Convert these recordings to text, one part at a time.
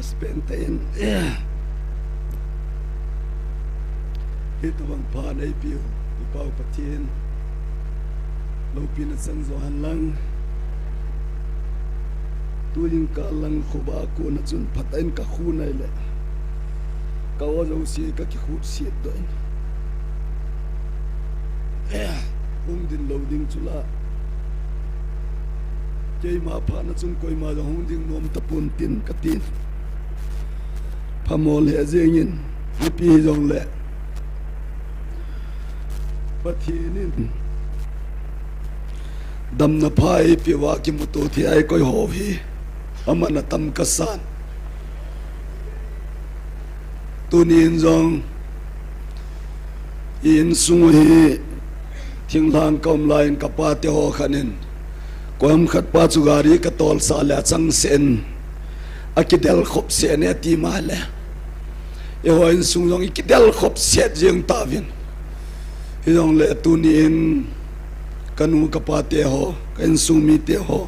spenten itu bang pan ai piu ipau patien lo pin sang zo han lang tu yin ka lang khoba ko na chun phatain ka khu nai le ka wa zo si ka ki khu si doin din lo ding chula jai ma pha na chun koi ma zo hung ding nom tapun tin ka tin phamol he zengin ni pi jong le pathinin dam na phai pi wa ki mu to thi ai koi ho hi amana tam kasan tunin jong in sung hi thing lang kom lain ka pa te ho khanin koam khat pa chu gari ka tol sa la chang sen akidel khop se ne ti ma le e ho in sung jong ikidel khop se jeng ta vin hi jong le tunin kanu ka pa te ho kan sung mi te ho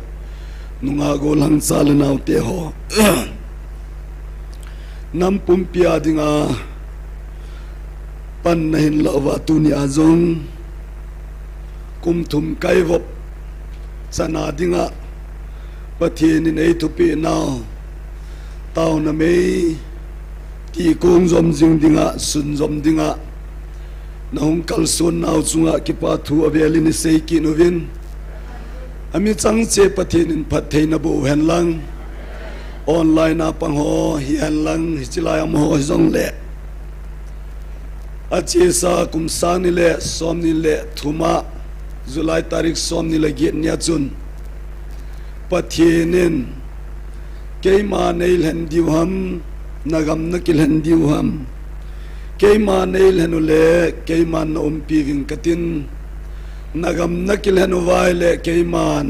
nunga go lang sal naw te ho nam pum pia dinga pan na hin lawa tunia jong kum thum kai vop sana dinga pathin in ei thu pi naw Taona me ti kong zom jing dinga sun zom dinga nong kal sun naw chunga ki pa thu avelin sei ki novin ami chang che pathin in phathei na bo hen lang online na pang ho hi han lang hi chilai am ho zong le achi sa kum sa ni le som ni le thuma Julai tarik som ni le get nya chun pathinin keima neil hen diwham nagam nakil hen diwham keima neil henu le keima na umpi ving katin nagam nakil henu vai le keiman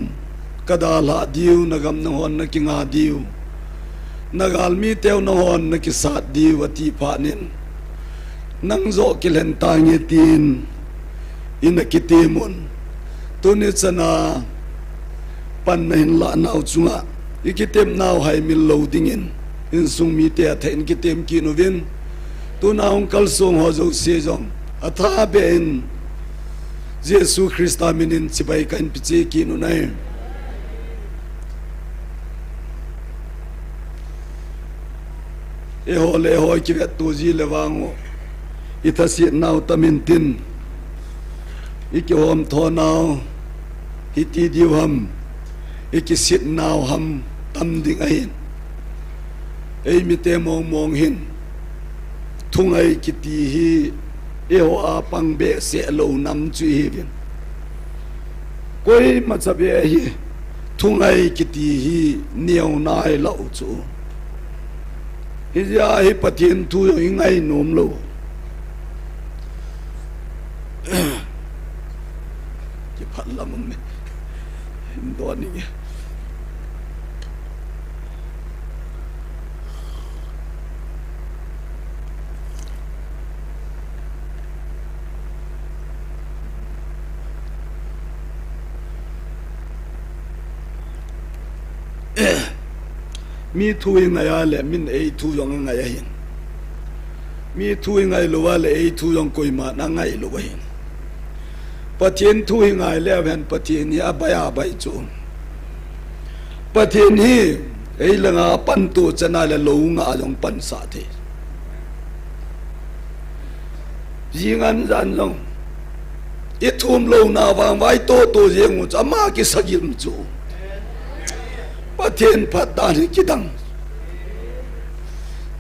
kadala diu nagam na hon na kinga diu nagal mi teu na hon na ki sat diu ati phanin nang zo kilen ta nge tin ina kitimun tuni chana pan na hin la naw chunga ikitem naw hai mil loading in sung mi te athain kitem ki novin tu naung kal song ho zo se jong atha be in jesu christa minin chibai kan piche ki nu nai e ho le ho ki vet tu ji le wango itasi naw tamin tin iki hom tho naw hiti diwam iki sit naw ham tam ding ain ei mi te mong mong hin thung ai ki ti hi e ho a pang be se lo nam chu hi bin koi ma cha be hi thung ai ki ti hi niau nai lo chu hi ya hi pathin thu hi ngai nom lo ki phat lam me do ni mi thu ngai ale min ei thu yong ngai hin mi thu ngai lo wale ei thu yong koi ma na ngai lo hin pathin thu ngai le ben pathin ya baya bai chu pathin hi ei langa pan tu chana le lo nga jong pan sa the jingan jan long i thum lo na wang vai to to jeng u chama ki sagim chu pathin phadan ki dang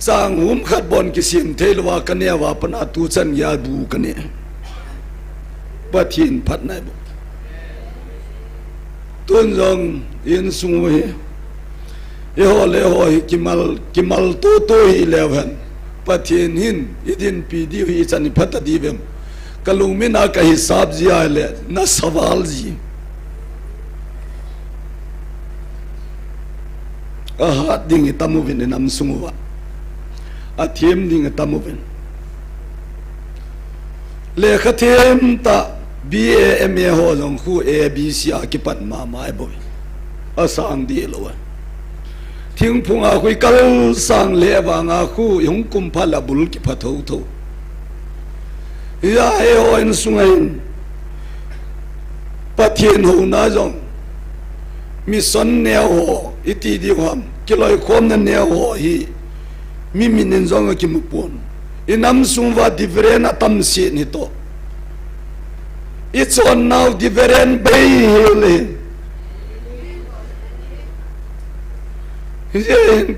sang hum khat bon ki sim thelwa kane wa pana tu chan ya bu kane pathin phat nai bu tun jong in sung we e ho le ho kimal to to hi lewan pathin hin idin pi di hi chan phat di bem kalung mina ka hisab ji ale na sawal ji a ding tamovin nam sungwa a thiem ding tamovin le khathem ta BAM ho jong khu ABC a ki pat ma mai boy a sang di lo ทิ้งพุงอาคุยกัลสังเลวางอาคุยงกุมพลบุลกิพัทโตยาเอโอนสุงเองปะเทียนหูน่าจงมีสนเนียวหัวอิติดีความกิลอยความนั้นเนียวหัวฮีมีมินินจงกิมุปนอินำสุงว่าดิเวรนตัมเสียนิโตIt's on now different bay healing.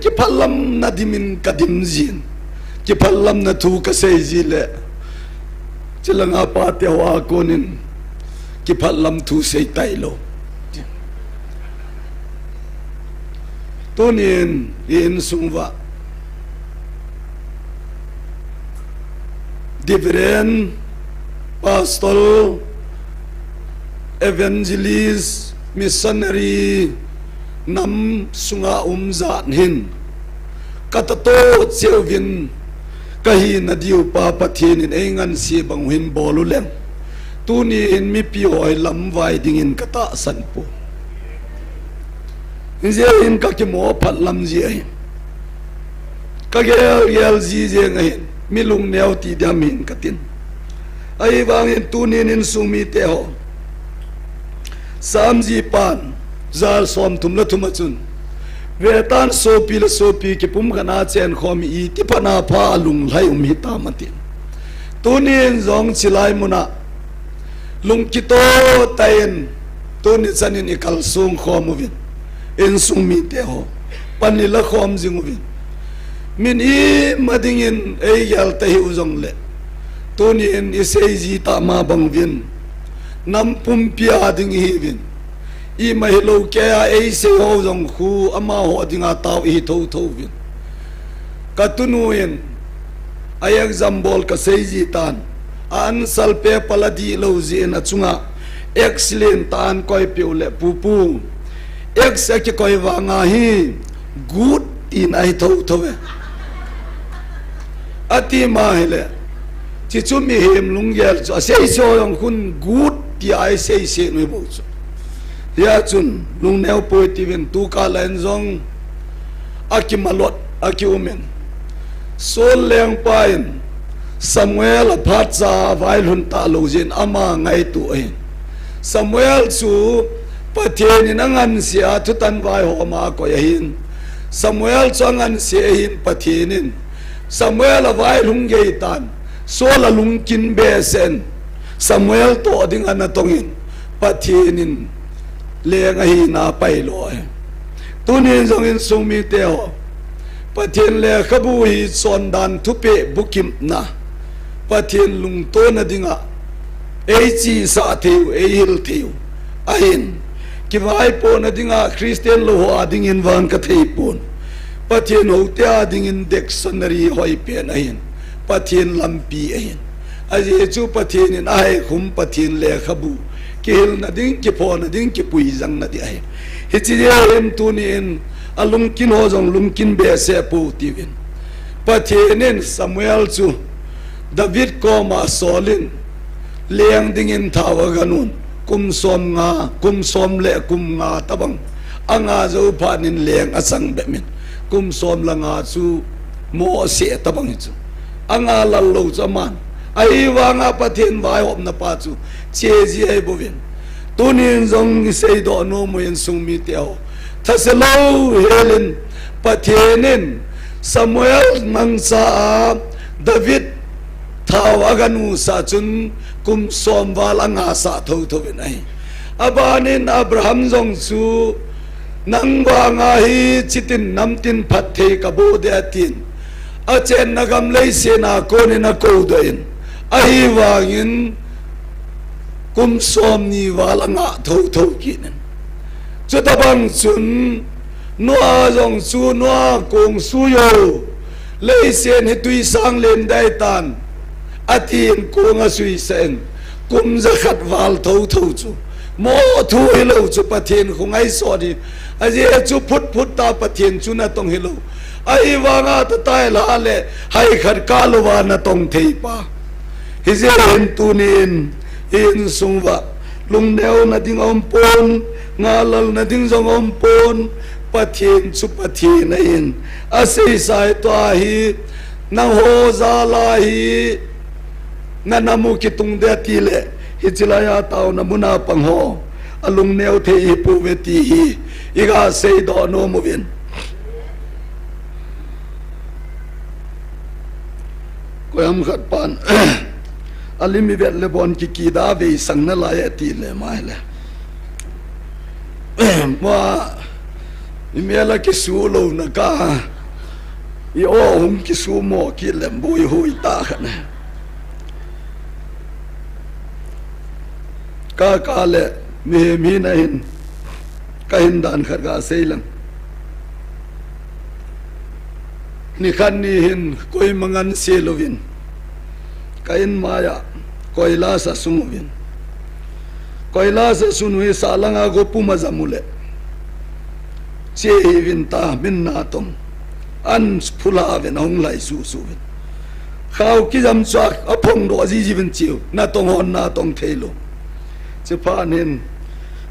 Kipalam na dimin kadimzin. Kipalam na tu kasayzile. Sila nga pati hawa konin. Kipalam tu say taylo. Tunin in sungwa. Different pastor evangelist missionary nam sunga zat hin katato chewin kahi na diu pa pathin in engan si bang hin bolu lem tuni in mi pi hoi lam vai ding in kata san po je in ka ki mo phat lam ji ai ka gel ji je ngai mi lung neo ti dam hin katin ai wang in tuni in sumi te ho Samji pan zal som tum la tumachun vetan sopi la sopi ki pum kana chen khom I ti pana pha lung lai hi ta matin tunin zong chilai muna lung ki to tayen tuni chanin ikal sung khom vin in sung mi te ho panila khom jing vin min I madingin ei yal ta hi uzong le tunin isei ji ta ma bang vin nam pumpia ding hivin I mahilo kaya ei se ho jong khu ama ho dinga taw I tho tho vin katunuin ay example ka seiji tan an salpe paladi lo ji na chunga excellent tan koi piule pupu ex ki koi wanga hi good in ai tho tho ati ma hele chi chu mi hem lung yel cho sei so yong kun good ti ai sei se no bo cho ya chun lung neo poi ti ven tu ka len zong akimalot akiumen so leng pain Samuel phatsa vai lun ta lo jin ama ngai tu ai Samuel chu pathen in angan sia thu tan vai ho ma ko hin Samuel changan se hin pathenin Samuel vai lung gei tan so la lung kin be sen Samuel to ding anatongin pathinin leng hi na pai lo tunin jong in sumi te ho pathin le khabu hi son dan thupe bukim na pathin lung to na dinga ei chi sa theu ei hil theu ahin ki vai po na dinga Christian lo ho ading in wan ka thei pon pathin ho te ading in dictionary hoi pe na hin pathin lampi ahin aje chu pathin in ai khum pathin le khabu kil na ding ki pho na ding ki pui jang na di ai hi chi em tu ni in alung kin ho jong lung kin be se pu ti win pathinin Samuel chu David ko ma solin leng ding in thawa ganun kum som le kum nga tabang anga zo phanin leng asang be min kum som la nga chu mo se tabang chu anga la lo chaman ai wanga pathin vai hom na pa chu che ji ai bovin tunin zong sei do no mo yen sung mi teo thaselo helen pathinin Samuel mangsa David thawaganu sa chun kum som walanga sa tho tho benai abanin Abraham zong chu nangwa nga hi chitin namtin phathe kabo de atin achen nagam lei se na ko ni na ko doin ai wangin kum som ni walanga tho tho kinen chu tabang chun noa jong chu noa kong su yo lei sen he tui sang len dai tan atin kunga sui sen kum za khat wal tho tho chu mo thu hilo chu pathin khungai so di aje chu phut ta pathin chu na tong hilo ai wanga ta tai la le hai khat ka lo wa na tong thei pa hi je hen tunin in sungwa lung neo na ding om pon ngalal na ding jong om pon pathin chu pathin in asei sai to hi nang ho za la hi nanamu ki tung de ti le hi chilaya tau na muna pang ho alung neo the hi pu ve ti hi iga sei do no mu vin ko am khat pan alimi vet le bon ki da ve sang na la ya ti le mai le ma imela ki su lo na ka i o hum ki su mo ki lem bui hui ta khana ka le mi na hin ka hin dan khat ga seilang ni khan ni hin koi mangan se lovin kain maya koila sa sumuwin koila sa sunui salanga go puma zamule che vin ta min na tom an phula ven hong lai su su vin khau ki jam chak apong do ji ji vin chiu na tong hon na tong thelo che pa nen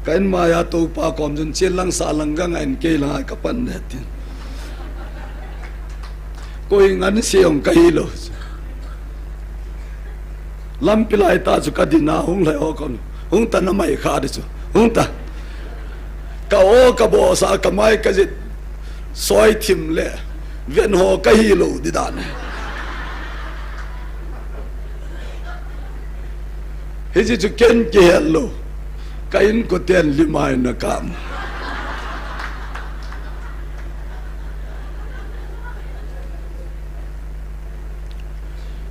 kain maya to pa kom jun chelang salang ga ngain ke la ka pan ne tin koi ngan seong kai lo lam pilai ta chu kadina hung lai o kon hung ta na mai kha de chu hung ta ka o ka bo sa ka mai ka jit soi thim le ven ho ka hi lo di dan he ji chu ken ke hello ka in ko ten limai na kam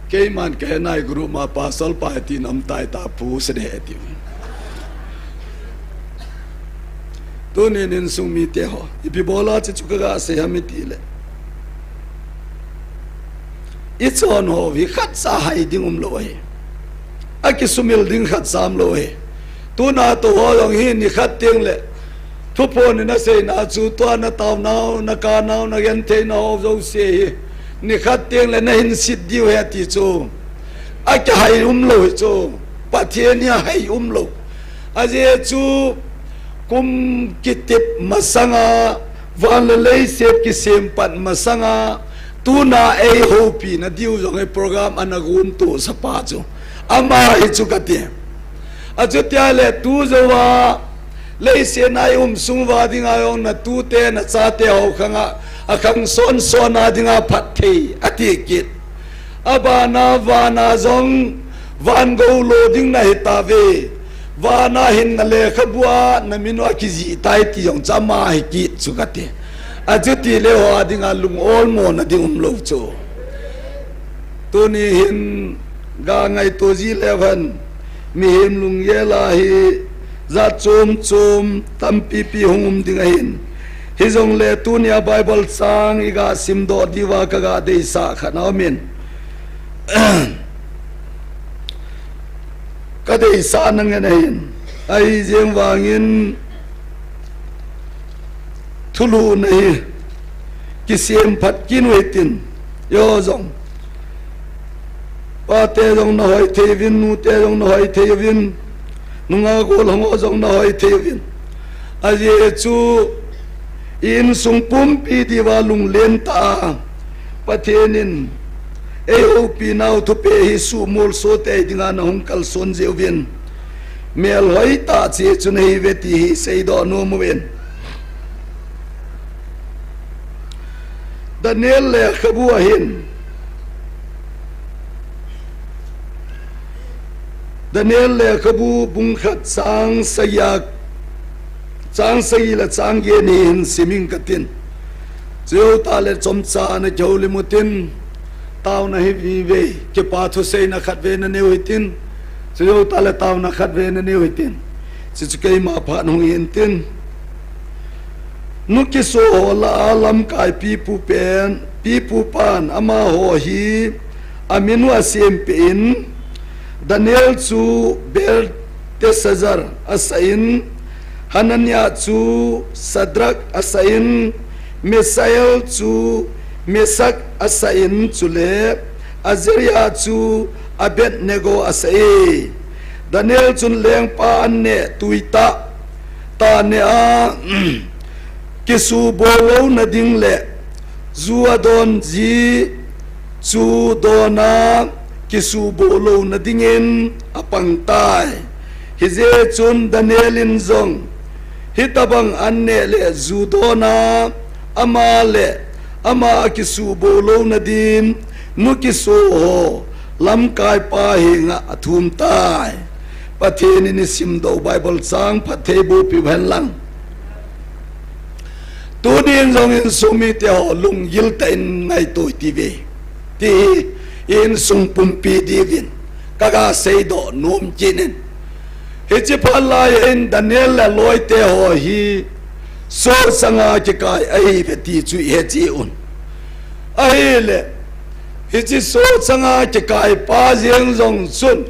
cái man cái này group mà pasal pa ti nam tai ta pu se de ti tu ne nen sung mi te ho ipi bola che chu ga se ha mi ti le it's on ho vi khat sa hai ding lo he a ki sumil ding khat sam lo he tu na to ho long hi ni khat ting le thu po ni na se na chu to na taw nau na ka nau na gen te na ho zo se hi ni khat tiếng là nên sit diu he ti chu a ka hai lo chu pathian ya hai lo a je chu kum kitip masanga van le lei sep ki sem pan masanga tu na ei ho pi na diu jong e program anagun tu sa pa chu ama hi chu ka ti a chu tia le tu zo wa lei se na sung wa ding a yong na tu te na cha te ho khanga akang son na dinga phathei ati kit abana vana zong van go loading na hitave vana hin na le khabua na minwa kiji tai ti yong chama hi ki chukate ajuti le ho dinga lung ol mo na ding lo cho to ni hin ga ngai to ji levan mi him lung ye la hi za chom tam pi hum dinga hin hi zong le tu nia bible sang iga sim do diwa ka ga de sa khana min ka de sa nang ne hin ai jeng wangin thulu nei ki sim phat kin wetin yo zong pa te zong na hoi the vin nu te zong na hoi the vin nu nga go long zong na hoi the vin a je chu in sung pum pi diwalung lenta pathenin AOP now to pay his su mol so te dinga na hung kal son jewin mel hoi ta che chunei veti hi sei do no muwen Daniel le khabu hin Daniel le khabu bung khat sang sayak chang sai la chang ge ni hin siming katin cheu ta le chom cha na joli mutin taw na hi vi ve ke pa thu sei na khat ve na ne hoitin cheu ta le taw na khat ve na ne hoitin chi chu kai ma pha nong hin tin nu ki so la Lamkai pi pu pan ama ho hi aminu asem pin Daniel chu bel tesazar asain Hanania chu Sadrak asain Misael chu Mesak asain chule Azaria chu Abednego asai Daniel chun leng pa anne tuita ta ne a kisu bolo na ding le zua don ji chu dona kisu bolo na dingin apang tai hize chun Danielin zong hitabang anne le zu dona ama le ama kisu bolo na din nu kisu ho Lamkai pa hinga athum tai patheni ni simdo Bible sang pathebu pi bhan lang tu din zong in sumi te ho lung yil ta in ngai toi ti ve ti in sung pum pi divin kaga sei do nom chinen he chi phala in Daniel la loi te ho hi so sanga ki kai ai ve ti chu he chi un ai le he chi so sanga ki kai pa jeng zong sun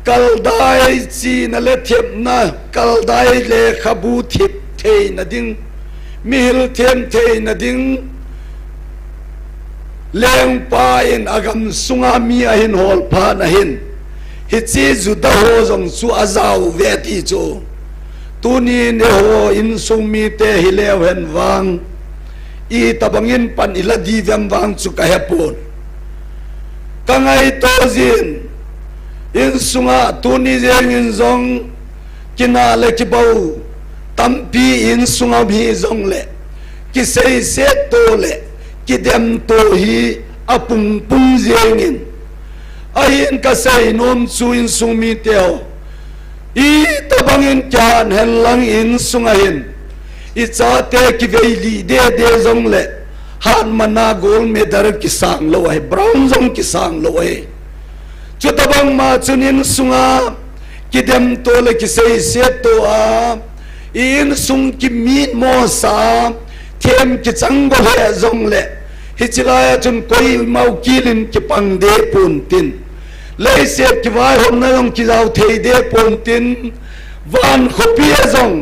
kal dai chi na le thep na kal dai le khabu thip thei na ding mil them thei na ding leng pa in agam sunga mi a hin hol pa na hin hi chi zu da ho zong su azau ve ti chu tu ni ne ho in sung mi te hi le hen wang i tabangin pan ila di vem wang chu ka hepon kangai to zin in sunga tu ni jeng in zong kina le ki bau tampi in sunga bhi zong le ki sei se to le ki dem to hi apung pung jeng in ahin ka sei nom chu in sung mi teo i tabangin kyan hen lang in sunga hin i cha te ki vei li de zong le han mana gol me dar ki sang lo hai brown zong ki sang lo hai chu tabang ma chunin sunga ki dem to le ki sei se to a in sung ki mit mo sa them ki chang go he zong le hi chilaya chun koi mau kilin ki pang de pun tin lei se ki vai hom na yong ki zau thei de pun tin van khopi zong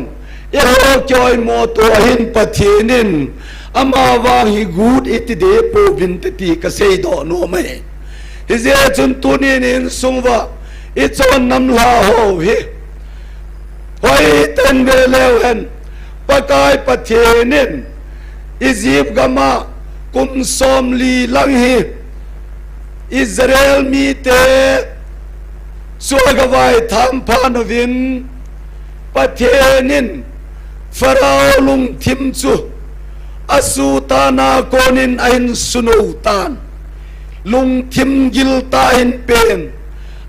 e ho koi mo to hin pathinin ama wang hi good it de po vin ti ka sei do no mai hi je chun tu ni nin sungwa i chon nam la ho hi hoi ten be lew hen pakai pathinin izib gama kum som li lang hi Israel mi te suagawai tham panovin pathenin farao lung thim chu asutana konin ain sunutan lung thim gil ta hin pen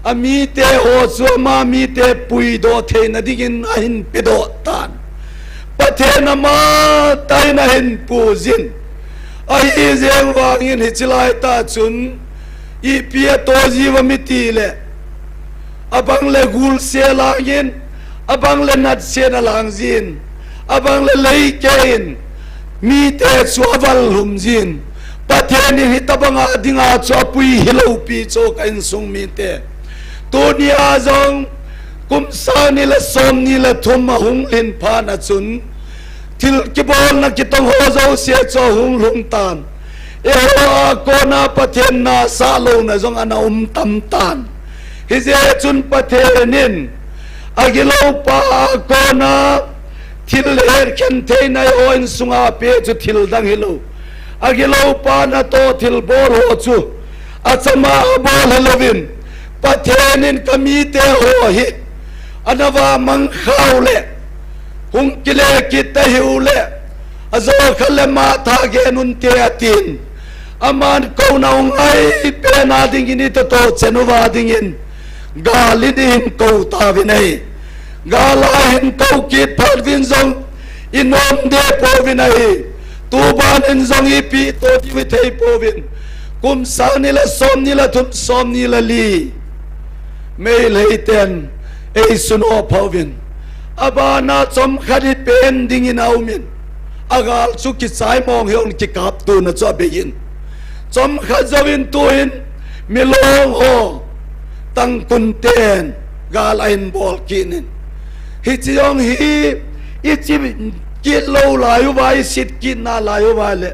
ami te ho suama mi te pui do theina digin ahin pedo tan pathena ma taina hin puzin ai zeng wangin hichilai ta chun i pia to jiwa miti le abang le gul se langin abang le nat se na langjin abang le lei kein mi te chuaval humjin patheni hitabanga dinga chapui hilo pi cho kain sung mi te to ni azong kum sa ni la som ni la thum hung lin pha na chun til ki bol na ki tong ho zo se cho hung lung tan e ho ko na pathen na sa lo na zong ana tam tan hi je chun pathenin agilo pa ko na til her khen the na oin sunga pe chu til dang hilo agilo pa na to til bor ho chu achama bol helovin pathenin kami te ho hi anawa mang khaule hung kile kita hiule azo khale ma tha ge nun te atin aman ko na ngai pe na ding ni to chenuwa ding in galidin ko ta vinai galahin ko ki phal vin zong inom de po vinai tu ban in zong i pi to di vi thei po vin kum sa ni la thum som ni la li mei lei ten ei suno phovin abana chom khadit pen ding in aumin agal chu ki chai mong heon ki kap tu na cho begin chom khazawin tuin milong ho tang kun ten gal ain bol kinin hi chiong hi ichi ki lo lai wai sit ki na lai wai le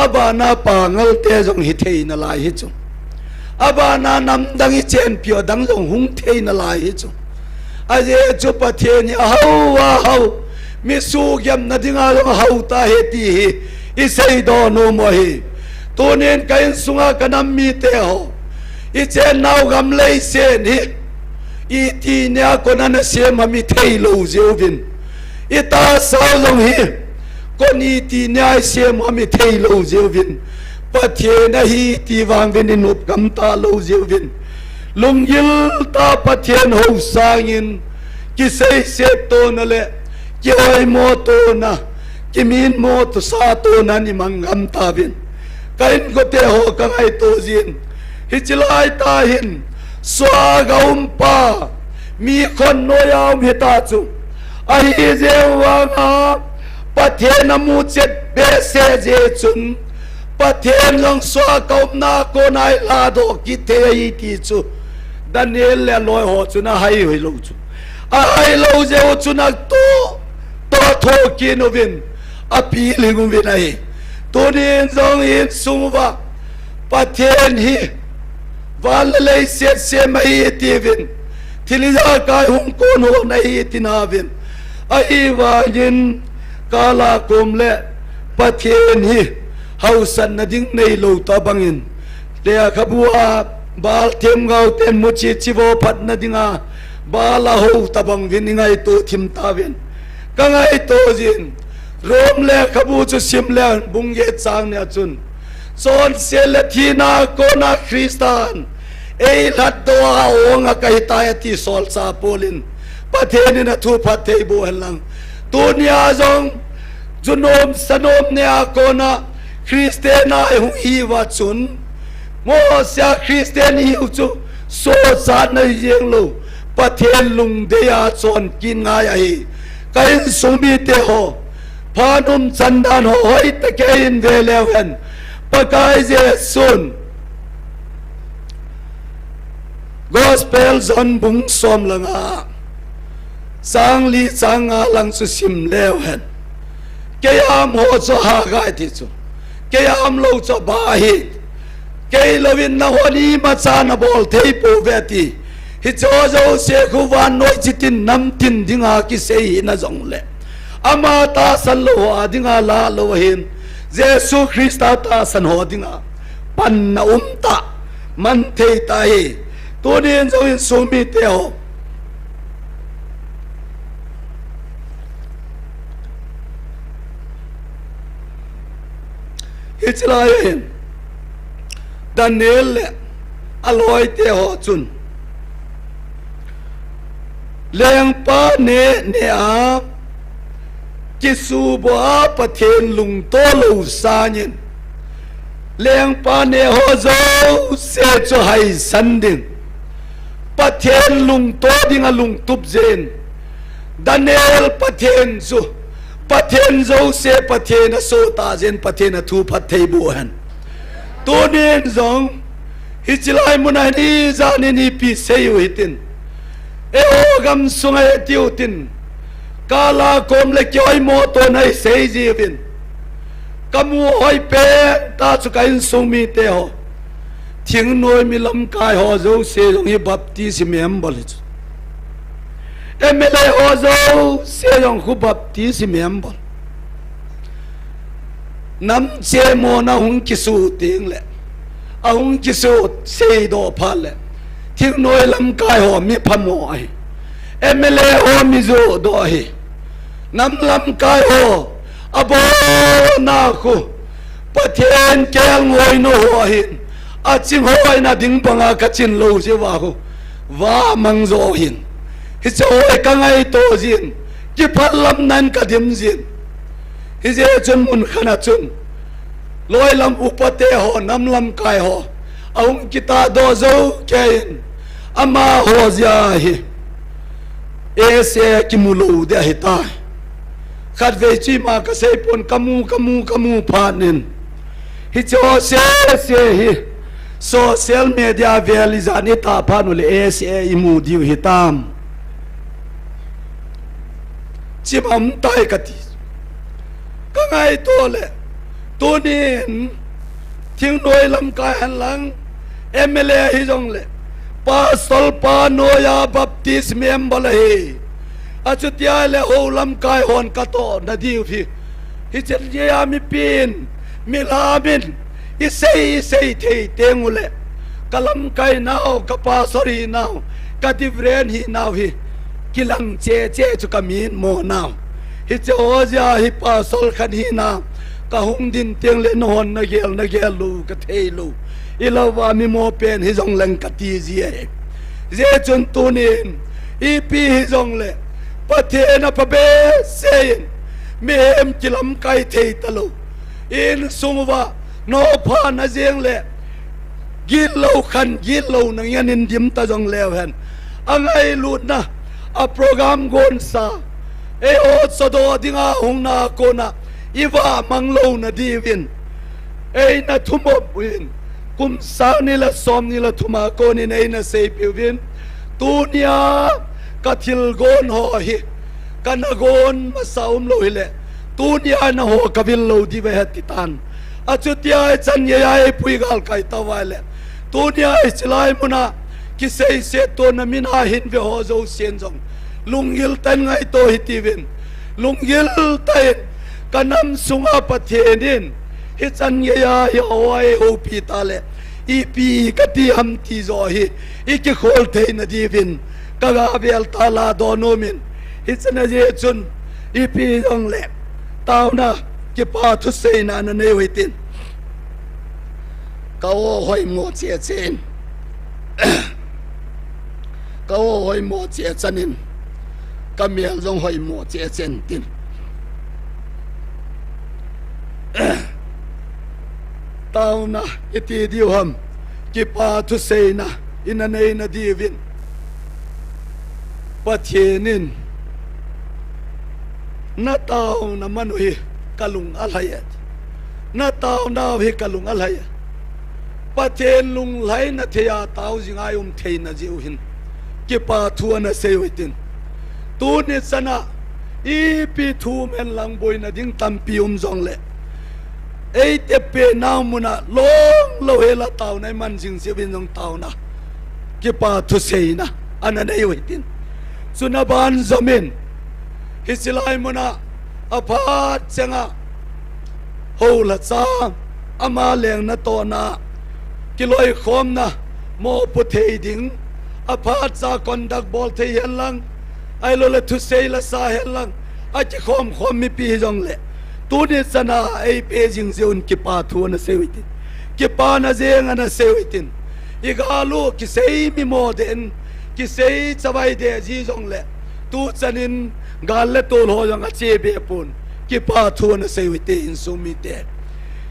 abana pangal te jong hi thei na lai hi chu abana nam dang i chen pio dang jong hung thei na lai hi chu aje chu patheni hau mi su yam na dinga long hauta heti hi isei do no mo hi tunin kain sunga kanam mi te ho I chen nau gam lei sen hi I ti nya konan se ma mi thei lo zeovin I ta sao long hi kon I ti nya se ma mi thei lo zeovin pathe na hi ti wang vin in up kam ta lo zeovin lung yil ta pathen ho sangin ki sei se to na le ki oi mo to na ki min mo to sa to na ni mangam ta vin kain ko te ho ka ngai to zin hi chilai ta hin swa gaum pa mi khon no yaw mi ta chu a hi je wa pathen mu chet be se je chun pathen long swa gaum na ko nai la do ki te I ti chu Daniel le loi ho chu na hai hoi lo chu a hai lo je ho chu na to tho ki no vin a pi lingum vin ai to din zong in suwa pathen hi wal le se mai ti vin thiliza kai hum kon ho nai ti na vin ai wa yin kala kum le pathen hi hausan na ding nei lo ta bangin le khabua bal them gau ten mu chi chivo phat na dinga bala ho tabang vin ngai to thim ta vin ka ngai to jin rom le khabu chu sim le bung ye chang ne chun son se le thina ko na Christian ei lat do a onga kai ta ti sol sa polin pathen na thu pathe bo halang tunia jong junom sanom ne a ko na Christian na hu hi wa chun mo sia Christian hi chu so sa na yeng lo pathen lung de ya chon kin nga ya hi kain sumi te ho phanum chandan ho hoi te ke in ve lewen pakai je sun gospel zon bung som langa sang li changa lang su sim lewen ke am ho cho ha ga ti chu ke am lo cho ba hi ke lovin na honi ma cha na bol thei po veti hi cho zo se khu wan noi chitin nam tin dinga ki sei na jong le ama ta san lo adinga la lo hin jesu christa ta san ho dinga pan na ta man thei ta hi to nen zo in so mi te ho hi chla hin Daniel aloi te ho chun leng pa ne a kisu bo pathen lung to lo sa nyin leng pa ne ho zo se cho hai san din pathen lung to ding a lung tup zen Daniel pathen zo se pathen a so ta zen pathen a thu pathei bo han to nen zong hi chilai munai ni za ni pi sei hitin e o gam sungai tiutin kala kom le kyoi mo to nai sei ji vin kamu hoi pe ta chu kain sung mi te ho thing noi mi lam kai ho zo se jong hi baptism em bol emele ho zo se jong khu baptism em bol nam che mo na hung kisu ting le a hung kisu sei do pha le thing noi lam kai ho mi phamo ai emele ho mi zo do hi nam lam kai ho abo na khu pathen ke ngoi no ho hin a ching hoi na ding panga ka chin lo je wa ho wa mang zo hin hi cho ka ngai to jin ki phalam nan ka dim jin hi je chun mun khana chun loi lam upate ho nam lam kai ho aung kita do zo kein ama ho zia hi ese ki mulo de hi ta khat ve chi ma ka sei pon kamu phanin hi cho se hi social media realizani ta phanul ese imu diu hi tam chimam tai kati ka ngai to le to nin thing noi lam kai han lang MLA hi jong le pa sol pa no ya baptism member he achutia le ho Lamkai hon kato na diu phi hi chen ya mi pin mi lamin i sei thei tengule kalam kai nau kapa sorry nau kadivren hi nau hi kilang che chu kamin mo nau hi che ozia hi pa sol khan hi na ka hung din tiang le non na gel lu ka thei lu ilawa mi mo pen hi jong lang ka ti je chun tunin i pi hi jong le pathe na pa be sein mi em kilam kai thei talo in sungwa no pha na jeng le gil lo nang yanin dim ta jong le hen angai lut na a program gon sa e o sodo dinga hung na ko na iwa manglo na divin e na thumo win kum sa ni la som ni la thuma ko ni nei na sei piwin tunia kathil gon ho hi kana gon ma saum lo hile tunia na ho kavil lo di ve titan achutia chan ye ai pui gal kai tawale tunia islai muna ki sei se to na min ha hin ve ho zo sen jong lungil tan ngai to hitivin lungil tain kanam sunga pathenin hi chan ye ya hi oi ho pi tale i pi kati ham ti zo hi i ki khol thei na divin kaga bel tala donomin hi chana je chun i pi jong le tauna ki pa thu sei na na nei hoitin kao hoi mo che chen kao hoi mo che chanin kamiel jong hoi mo che chen tin tauna iti diuham ki pa thu sei na ina nei na divin pathienin na tauna manui kalung alhayat na tauna hi kalung alhayat pathen lung lai na thea tau jingai thei na jiu hin ki pa thu na sei hoitin tu ni sana i pi thu men lang boi na ding tam pi jong le ei te pe naw muna long lo hela tau nai man jing se bin jong tau na ki pa thu sei na ana nei hoitin suna ban zamin hisilai muna aphat chenga ho la cha ama leng na to na kiloi khom na mo pu thei ding aphat cha kondak bol thei helang ai lo le thu sei la sa helang a chi khom mi pi jong le tu ni sana ai pe jing zeun ki pa thu na sewiti ki pa na zeng ana sewitin igalu ki sei mi mo den ki sei chawai de ji jong le tu chanin gal le tol ho jong a che be pun ki pa thu na sewiti in sumi te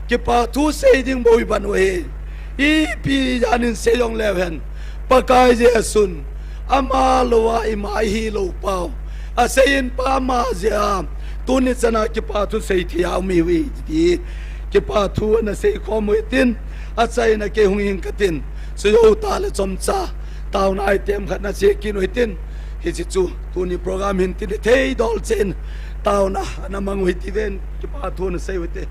ki pa thu sei ding boi ban we i pi janin se jong le hen pakai je sun ama lowa i mai hi lo pau a sein pa ma ja tu ni chana ki pa thu sei thiau mi wi ti ki pa thu na sei khom tin a chai na ke hung hing katin so yo ta le chom cha taw na item khat na che kin oi tin hi chi chu tu ni program hin ti thei dol chen taw na na mang wi ti ven ki pa thu na sei wi te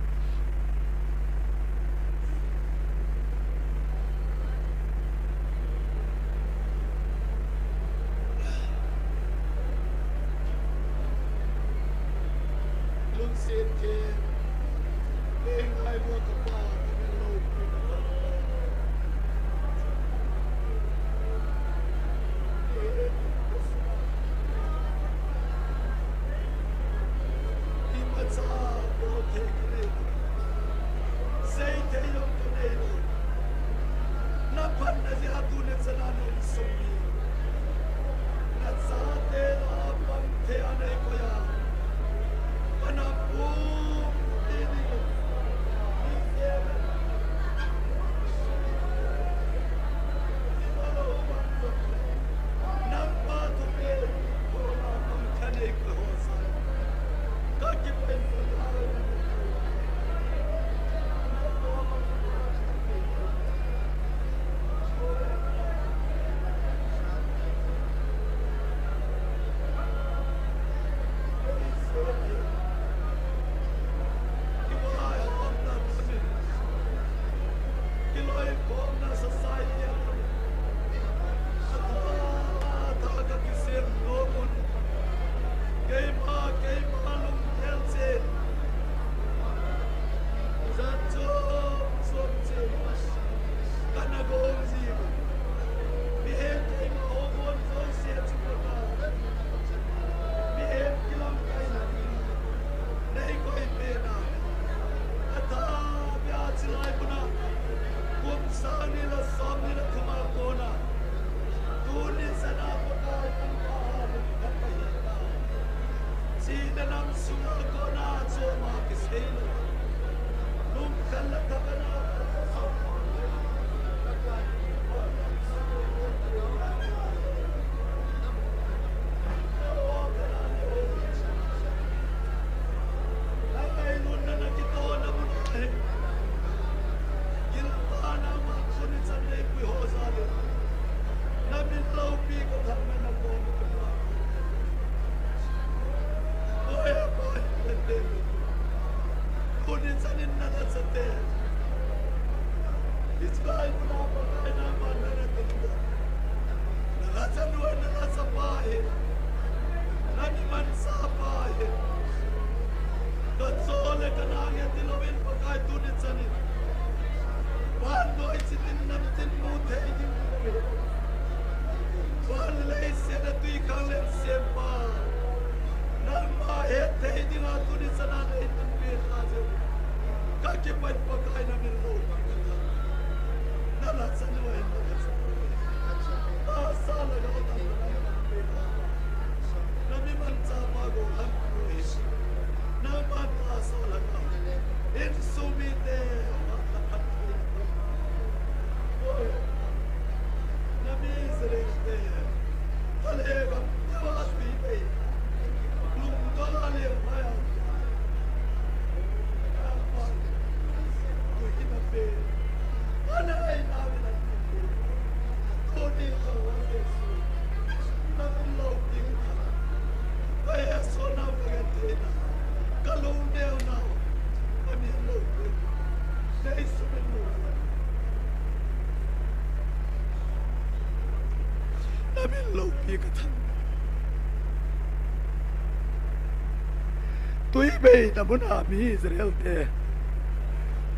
Tui bây ta muốn làm Israel te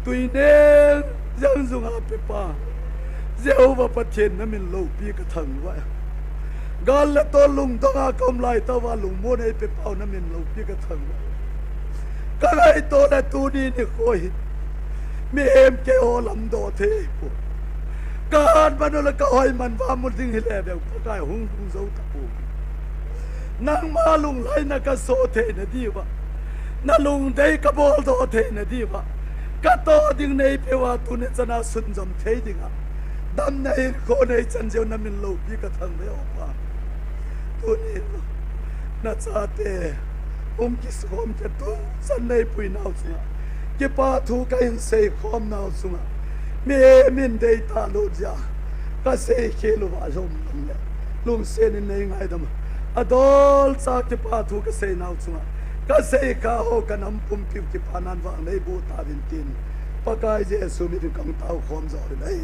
tui neng giang dung áp pa gieo vào phát triển nó mình lâu pi cái thằng vậy gal là to lùng to ngã công lại to vào lùng mua này pe pao nó mình lâu pi cái thằng cái này to là tu đi này coi mi em cái hồ làm đồ thế cái anh bạn nó là cái hỏi mình vào một tiếng hele đều cái hung hung dấu thằng nang ma lùng lại na cái số thế này đi vậy na lùng đây cái bol đồ thế này đi vậy cái to tiếng này pe vào tu này chân sun dòng thế đi ngà đam này cô này chân gieo na mình lâu pi cái thằng đấy ông tu này na cha te cái xóm cái tu chân này pui nào xuống cái pa thu cái hình xây khom nào xuống mình đây ta lột ra cái xây kia lo vào trong này lùng xây nên này ngay đó mà adol cha cái pa thu cái xây nào xuống cái xây cả hồ cái nắm pum piu cái pa nan vàng này bố ta bên tin pa cái gì số mình cầm tao khom rồi đấy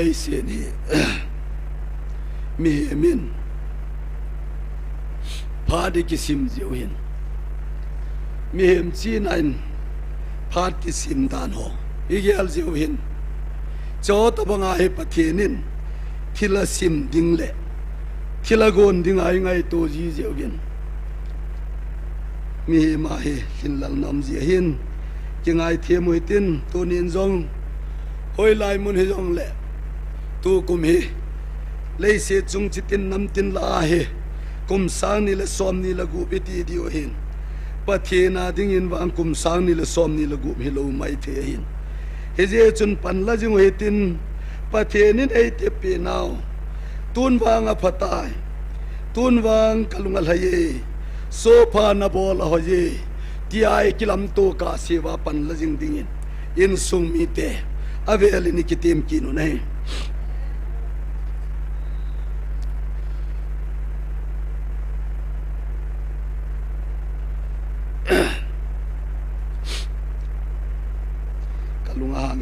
lấy xe này mình phá đi cái sim diệu hiền mình chỉ nên phá cái sim đàn hồ ý cái diệu hiền cho tao bằng ai bắt thiên nín thì là sim đinh lệ thì là gòn đinh ai ngay tổ gì diệu hiền mình mà he hin lăng nam diệu hiền cái ngày thêm một tin tôi nên dòng hồi lại muốn he dòng lệ tu kum hi lấy xe chung chỉ tin năm tin la he kum sang ni la som ni la gu be ti dio hin pathe na ding in wang kum sang ni la som ni la gu hi lo mai the hin he je chun pan la jing he tin pathe ni ei te pe naw tun wang a phatai tun wang kalungal haye sofa na bol ho je ti ai kilam to ka sewa pan la jing ding in sung mi te aveli ni kitim kinu nei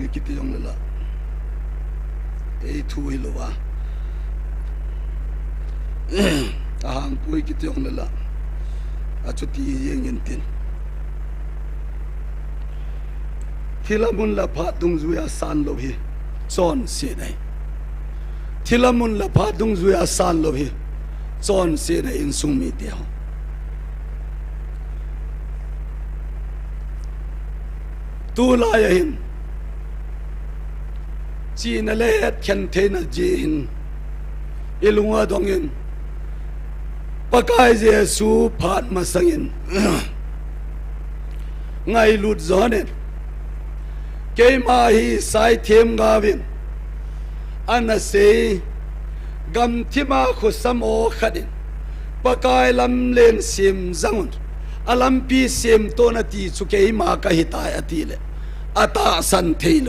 kita yang lala, itu hilo wa, ahang pui kita yang lala, acuti yang yentin, hila mun la phat dung zuya san lo hi, จอนเสียในทิลมุนละพาดุงจุยอาสานโลหิจอนเสียในอินสุงมีเดียวตูลายหินจีนเลhetเข็นเทนจีหินอิลุงอาดงหินปะกายเยซูผ่านมาสังหินไงลุดจอนเนเกมาฮีสายเทียมกาวินอันนั้นเสกำที่มาขุสมโอขัดินปะกายลำเลนเสียมจังอลัมปีเสียมตัวนาทีสุเกยมาก็หิตายอติเลอตาสันเทโล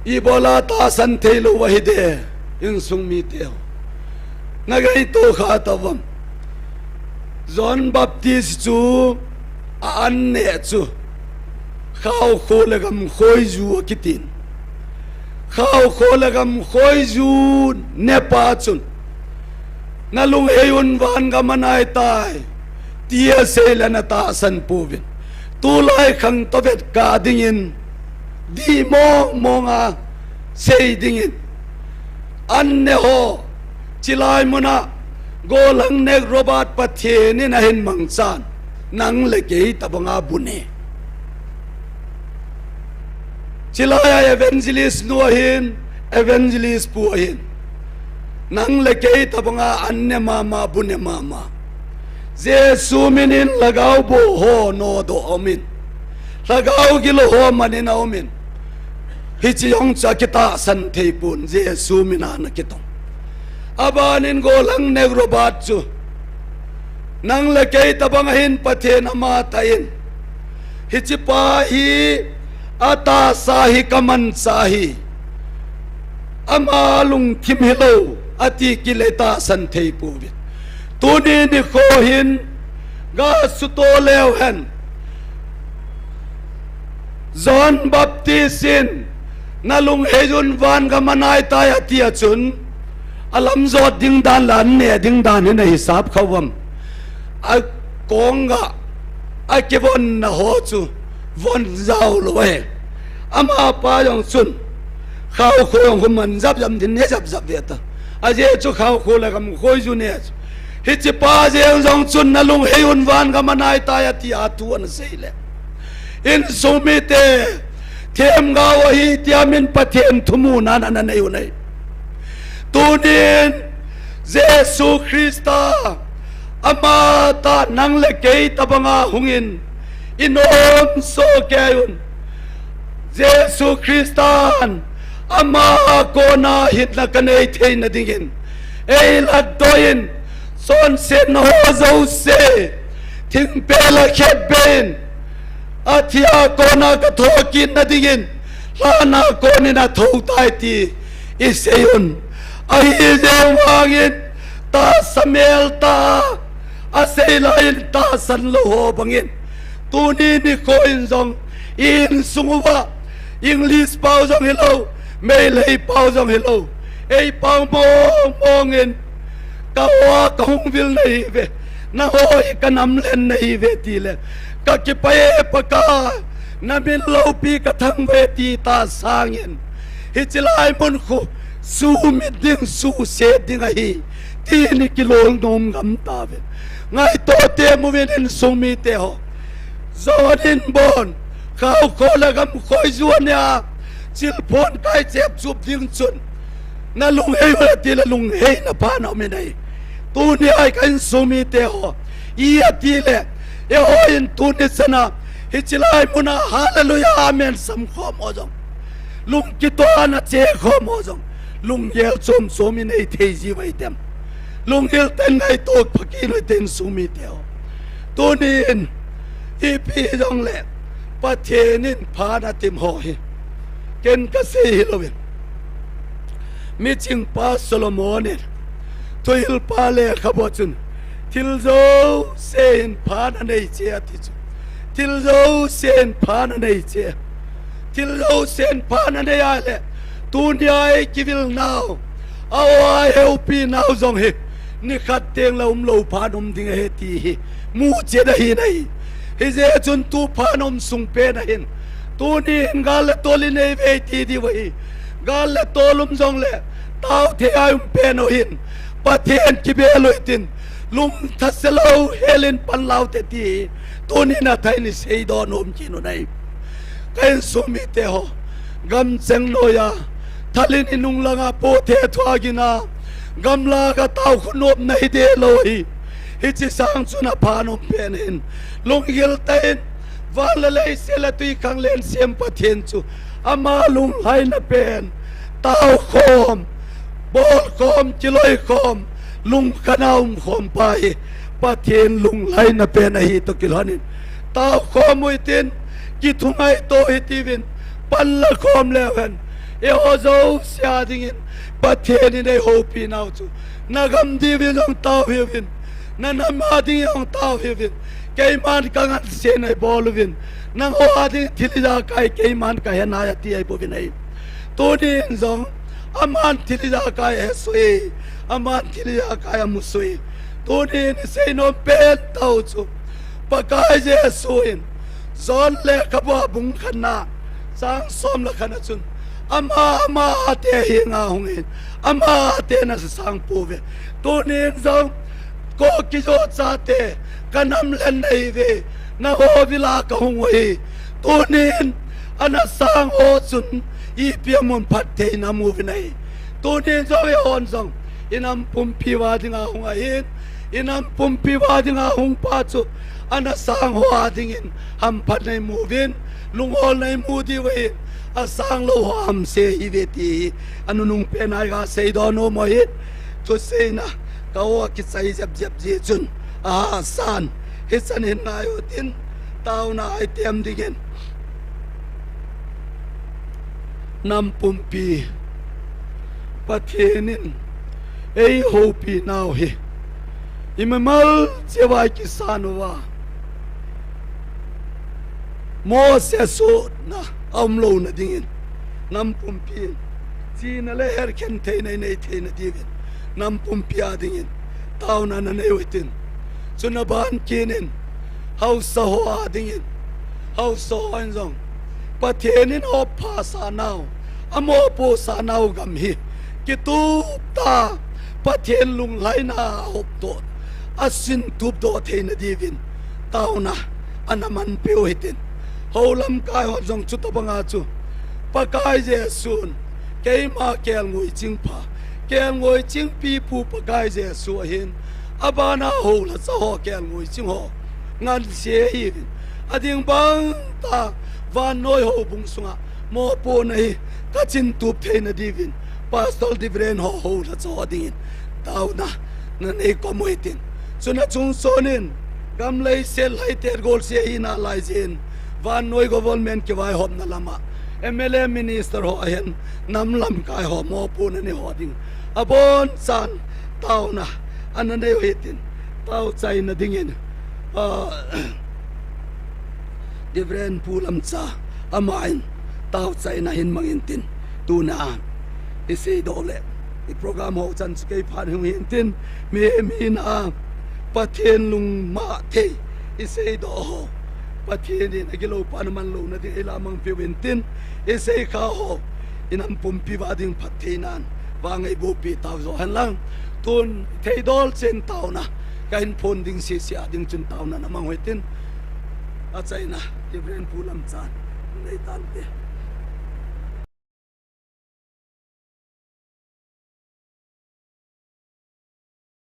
อีโบลาตาสันเทโลวะฮิเดอินสุงมีเตียวนักไอโตขาตะวันจอนบัพติสจูอันเนจูข้าวโคเลกำคอยจูกิตินข้าวโคเลกำคอยจูเนปาจุนนาลุงเฮยุนวันกำมันายตายเตียเซเลนตาสันปูวินตูไลขังตเวตกาดิงินดีมองอาเซดิงินอันเนโฮจิลายมุนะโกลังเนกโรบาตปะเทนินะเห็นมังซานนังเลเกยตะบังอาบุเนจิลายเอเวนเจลิสนัวหินเอเวนเจลิสปูหินนังเลเกยตะบังอาอันเนมาบุเนมาเจสูมินินละกาวโบโฮโนโดอมินละกาวกิโลโฮมันินอมินฮิจิยองจักิตาสันเทปุนเจสูมินานะกิตองอาบานินโกลังเนกโรบาตจูนังละเกยตะบังหินปะเทนมาตายินฮิจิปาฮีอาตาสาหิกมันสาหิอามาลุงทิมฮิโลอติกิเลตาสันเทปุวิตูนีนิโคหินกาสุโตเลวเห็นจอนบัพติสินนาลุงเฮยุนวันกำมันายตายอติยจุนอลัมจอดดิ้งดานหลานเนี่ยดิ้งดานในฮิสาบเขาวมอากงกะอาเก็บวันนะโหจูวันเจ้าลอยอามาปายองจุนข้าวโคยองคุมันจับยำดินเนี่ยจับเดียดอาเจจูข้าวโคเลยกำโคยจูเนี่ยฮิจิปาเจงจงจุนนาลุงเฮยุนวันกำมันายตายที่อาตัวนั่นสิเลอินสุมิเตเทียมกาวฮีเทียมินปะเทียนทุมูนันในอยู่ในตูนินเยซูคริสต์อามาตานังเลเกยตะบังอาหุงินอินอมโซเกยุนเยซูคริสต์อามาโกนาฮิตนักเนยเทนดิงินเอลัดโดยินสอนเซนโฮโซเซถึงเปลเขตเบนอาทิอาโกนากทอกินนดิงินลานาโกนินาทอตายตีอิเซยุนอาฮิเจวังตาสเมลตาอาเซลาอินตาสันโลโหบังอินตูนีนิโคอินซองอินสุงวะอิงลิสเปาซองเฮโลเมลัยเปาซองเฮโลเอเปามองอินกะวากงวิลในเวนะโหยกะนำเล่นในเวทีเลกะกิไปปะกานะมินโลปีกะทั้งเวทีตาสางอินฮิจิลายมุนคุสู้มิดดิ้งสู้เสียดิ้งไอที่นี่กิโลนมกำตาเวไงตัวเตมวินินสุมีเตหจอดินบอนข้าวโคละกำคอยจวนเนี่ยจิลพนไกเจ็บจุบดิ้งจุนนั่นลุงเฮยวันที่ละลุงเฮยนะพานเอาไม่ได้ตัวนี้ไอ้กันสุมีเตหอียทีเล่เอโอินตัวนี้สนะฮิจิลายมุนาฮาเลลูยาอาเมนสัมขอมอจงลุงกิตัวนะเจขอมอจงลุงเยลชมสมิในเทจีไว้เต็มลุงเยลเต็นในตัวพักกินไว้เต็นสุมีเดียวตัวนี้อีพีจงเล่ประเทศนินพานาติมหอยเกณฑ์กษตรเราเองมิจิงปาโซโลมอนเนี่ยตัวฮิลปาเล่ขบวนจุนทิลโจเซนพานาในเจียติจุทิลโจเซนพานาในเจียทิลโจเซนพานาในอะไรตูนี่ไอ้กิวิลนาวเอาไอ้เฮลปีนาวจงเฮนี่ขัดเตียงเราเราพานมทิ้งเฮตีมูเจดหินไอ้เฮเจจนตูพานมสุงเปนหิน ตูนี่กาลตัวลินเอเวทีดีไว้กาลตัวลุมจงเล่ตาวเทียมเป็นหินปะเทียนกิเบลอยตินลุมทัศเลวเฮลินปันลาวเตตีตูนี่นาไทยนี่เสียดอนอมจีนในกันสุมิเตโฮกำเซงโนยาทะเลนินุงลังอาโปเททวากินากำลากะตาวขนบในเดลอยฮิจิสังสุนาพานอมเป็นหินลุงเกิลเตนวาลเลยเสลตุยคังเลนเสียมปะเทียนจูอามาลุงไหนาเป็นตาวโคมบอลโคมจิลอยโคมลุงขนาวโคมไปปะเทียนลุงไหนาเป็นไอฮิตกิลานินตาวโคมมุยตินกิทุงไอโตฮิติวินปัลละโคมเลวันเอโอโซเสียดิ่งปะเทียนในโฮปีนาวจูนักมดีวินองตาวเฮวินนันมาดิ่งองตาวเฮวินเกยมันกังเสียในบอลวินนังโออาดิ่งทิลิดาไกเกยมันกายนายตีไอปวินัยตัวนี้จงอามันทิลิดาไกเฮสวยอามันทิลิดาไกมุสวยตัวนี้เสียนอมเป็นตาวจูปะกายเจสวยจอนเล็กบัวบุงขนาสังสมละขนาจุนอามาเตหิงาหงเห็นอามาเตนัสสังปูเวตัวนี้จงก็กิจวัตรเตกันนำเล่นในเวนาโฮวิลากหงเวตัวนี้อันสังโอจุนอีเปียมุนพัดเทนามูวินัยตัวนี้จะไปอ่อนส่งอินำปุ่มพิวาดิงาหงเห็นอินำปุ่มพิวาดิงาหงปัจจุอันสังหัวดิ่งหัมพัดในมูวินลุงโอในมูดีเวอาสังโลหัมเสียเวทีอันนุ่งเป็นไอ้กาเสียดอนโอมหิตทุเสนะก็ว่าคิดใส่จับจีจุนสันฮิสันเห็นนายตินตาวนาไอเตียมดิ่งนำปุ่มปีประเทศนินเอโฮปีนาวเฮอิมมัลเจวายกิสานว่าโมเสสนะอัมโลนะดิ่งนำปุ่มปีจีนเลเฮร์เคนเทนในเทนดีวินนำปุ่มปีอาดิ่งตาวนานันเอวิตินสุนบานกินินเฮาสโฮอาดิ่งเฮาสโฮอันซงประเทศนินอภาษานาวอโมโปสานาวกัมฮีกิตูตาประเทศลุงไหลนาหบโตอาสินทุบโดเทนดีวินตาวนาอันมันเปียวหิตินเฮาลำกายหัวจงชุดตบังอาจูปากายเจสุนเกยมาเกลงวยจิงพาเกลงวยจิงปีผู้ปากายเจสุหินอบานาโฮละสะฮอเกลงวยจิงฮองานเสียหินอดิ่งบังตาวานน้อยโฮบุงสุงะโมโปนัยกัจินทุบเทนดีวินปาสตอลดิเบรนโฮละสะฮอดิ่งตาวนานั่นเอกมวยตินสุนัขจุงโซนินกำเลยเซลให้เตอร์โกลเสียหินาลายเจนวานน้อยกวนเมนกี่วายหอมนั่นละมาMLA Minister หอเห็นนำลำกายหอมโมปูนันนี่หอดิ่งอบอนสันเต้านะอันนั้นได้เหตุเต้าใจนะดิ่งเงินดิเวนผู้ลำซาอามายเต้าใจนะเห็นมังเห็นตินตูน่าอิสิโดเลอีโปรแกรมหอจันสเกย์ผ่านหงเห็นตินมีนาประเทศลุงมาเทอิสิโดประเทศนี้นักกีฬาปานมันลูนัดเอลามังพิวินตินเอเซข้าวอินัมปุ่มพิวาดิงพัฒนาว่าไงบุปีตาวโซหันลังตุนเทดอลเซนตาวนะการพนดิ่งเสียดิ่งจุนตาวนะมังเวตินอาศัยนะที่เรียนผู้ลำจานในตันเต